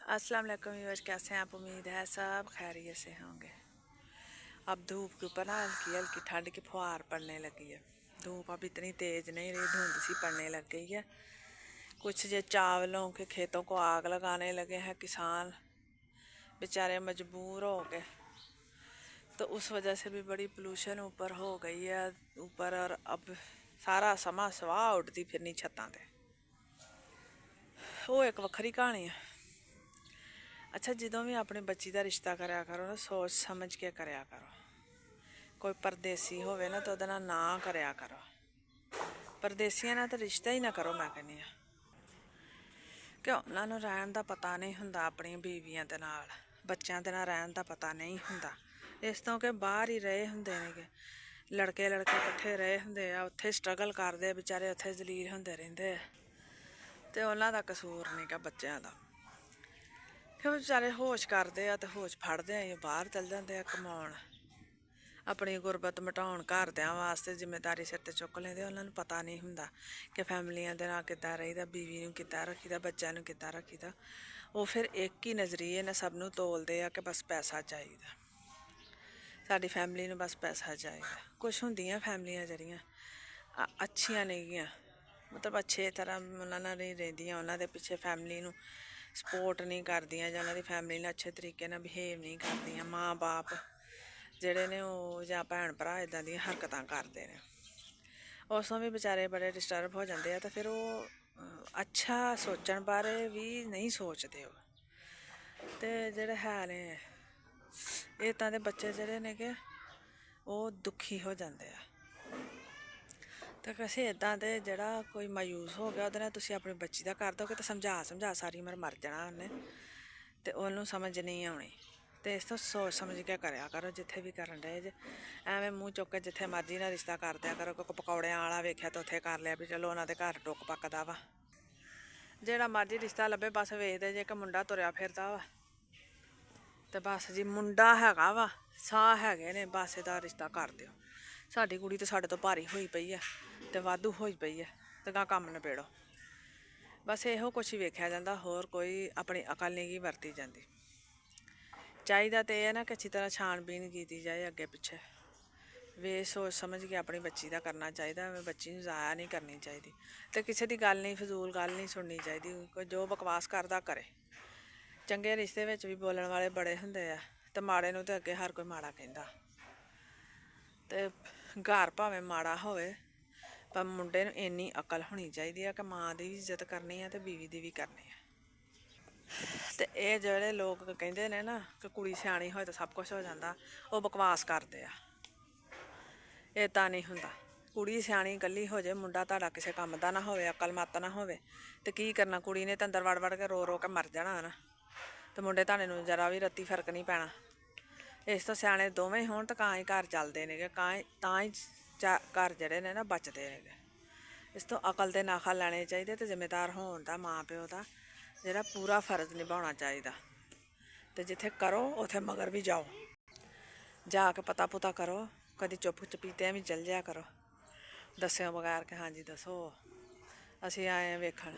अस्सलाम वालेकुम व्यूअर्स, कैसे हैं आप? उम्मीद है सब खैरियत से होंगे। अब धूप के ऊपर ना हल्की हल्की ठंड की फुहार पड़ने लगी है। धूप अब इतनी तेज़ नहीं रही, धुंध सी पड़ने लग गई है। कुछ जो चावलों के खेतों को आग लगाने लगे हैं किसान, बेचारे मजबूर हो गए। तो उस वजह से भी बड़ी पोल्यूशन ऊपर हो गई है ऊपर, और अब सारा समा सवाह उड़ती फिरनी छत्तां ते। वो एक वक्री कहानी है। अच्छा, ਜਦੋਂ भी अपनी बच्ची का रिश्ता करा करो ना, सोच समझ के करा करो। कोई परदेसी होवे ना तो ਉਹਦੇ ਨਾਲ ना करा करो। परदेसियां ਨਾਲ तो रिश्ता ही ना करो, मैं कहनी हाँ। क्यों उन्होंने रहन का पता नहीं हुंदा, अपनी बीवियां दे नाल बच्चों के नाल रहन का पता नहीं हुंदा। इस तो कि बाहर ही रहे हुंदे ने, लड़के इकट्ठे रहे हुंदे आ, उत्थे स्ट्रगल करते बेचारे, उत्थे जलील हुंदे रहिंदे आ। ते उन्हां दा कसूर नहीं गा बच्चों का। फिर बेचारे होश करते हैं तो होश फड़ते हैं, बाहर चल जाते हैं कमाउण, अपनी गुरबत मिटाउण, घरदियां वास्ते जिम्मेदारी सिर ते चुक लेंदे। उन्होंने पता नहीं हुंदा कि फैमिलियां दे नाल किद्दां रहीदा, बीवी नूं किद्दां रखीदा, बच्चों नूं किद्दां रखीदा। वो फिर एक ही नज़रिए ने सब नूं तोलदे आ कि बस पैसा चाहिदा, साडी फैमिली नूं बस पैसा चाहिदा। कुछ हुंदियां फैमिलियां जड़ियां अच्छियां नहीं गियां, मतलब अच्छे तरह उन्होंने नहीं रहिंदियां, उन्होंने दे पिछे फैमिली नूं सपोर्ट नहीं करदियां, जां उन्होंने फैमिली नाल अच्छे तरीके नाल बिहेव नहीं करदियां। माँ बाप जेड़े ने वो जां भैन भरा इदां दियां हरकतां करदे ने, उसों भी बेचारे बड़े डिस्टर्ब हो जाते हैं। तो फिर वो अच्छा सोचण बारे भी नहीं सोचते। तो जेड़े है ने इदां दे बच्चे जेड़े ने कि वो दुखी हो जाते हैं। तो किसी इदां दे जेड़ा कोई मायूस हो गया, ਉਹਦੇ ਨਾਲ ਤੁਸੀਂ अपनी बच्ची का कर दोगे तो समझा सारी उम्र मर जाना उन्हें, तो उन्होंने समझ नहीं आनी। तो इस तो सोच समझ के करया करो जिथे भी करन डे जे। एवें मूँह चुक के जिथे मर्जी ना रिश्ता कर दिया करो। कोई पकौड़ियां वाला वेख्या तो उत्थे कर लिया भी चलो उन्होंने घर टुक पकदा वा। जेड़ा मर्जी रिश्ता लभे बस वेखदे जे कि मुंडा तुरया फिरदा वा, तो बस जी मुंडा हैगा वा, साह हैगे ने, बस इहदा रिश्ता कर दिओ। साडी कुड़ी तो साडे तो भारी होई पई है, तो वाधू होई पई है, तो गा कम नबेड़ो। बस इहो कुछ ही वेख्या जांदा, होर कोई अपनी अकल नहीं गी वरती जाती। चाहिदा तो यह है ना कि अच्छी तरह छानबीन की जाए अगे पिछे, वे सोच समझ के अपनी बच्ची का करना चाहिए। बच्ची नूं ज़ाया नहीं करनी चाहिए, तो किसी की गल नहीं, फजूल गल नहीं सुननी चाहिए। कोई जो बकवास करदा करे। चंगे रिश्ते विच भी बोलण वाले बड़े हुंदे आ, ते माड़े नूं ते अगे हर कोई माड़ा कहंदा। ते घर भावें माड़ा होवे, पर मुंडे नूं इन्नी अकल होनी चाहिए है कि माँ की भी इज्जत करनी है, तो बीवी की भी करनी है। तो ये जोड़े लोग कहते हैं ना कि कुड़ी सियाणी होए तो सब कुछ हो जाता, वो बकवास करते आ। इदां नहीं हुंदा। कुड़ी सियाणी कल्ली हो जाए, मुंडा तुहाडा किसी काम का ना होवे, अकल मत ना होवे, तो की करना? कुड़ी ने तो अंदर वड़ वड़ के रो रो के मर जाना ना, तो मुंडे तुहाडे नूं जरा भी रत्ती फर्क नहीं पैना। इस तो सियाणे दोवें होण तो कां ही घर चलदे ने, तां ही घर जेड़े ने ना बचदे ने। इस तो अकल ते नाखा लैने चाहिए, तो जिम्मेदार होण दा माँ प्यो का जेड़ा पूरा फर्ज निभाना चाहिए। तो जिथे करो उथे मगर भी जाओ, जाके पता पुता करो, कभी चुप चपीते भी चल जाया करो, दस्सिओ बगैर कि हाँ जी दसो असीं आए हैं वेखण।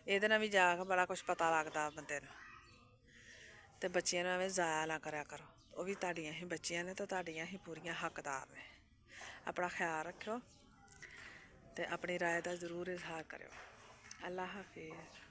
इहदे नाल भी जाके बड़ा कुछ पता लगदा बंदे नूं। ते बच्चियां नूं एवें ज़ाया ना करया करो, वो भी तुहाडियां ही बच्चियां ने, तो तुहाडियां ही पूरियां हकदार ने। अपना ख्याल रखियो, ते अपनी राय का जरूर इजहार करियो। अल्लाह हाफिज़।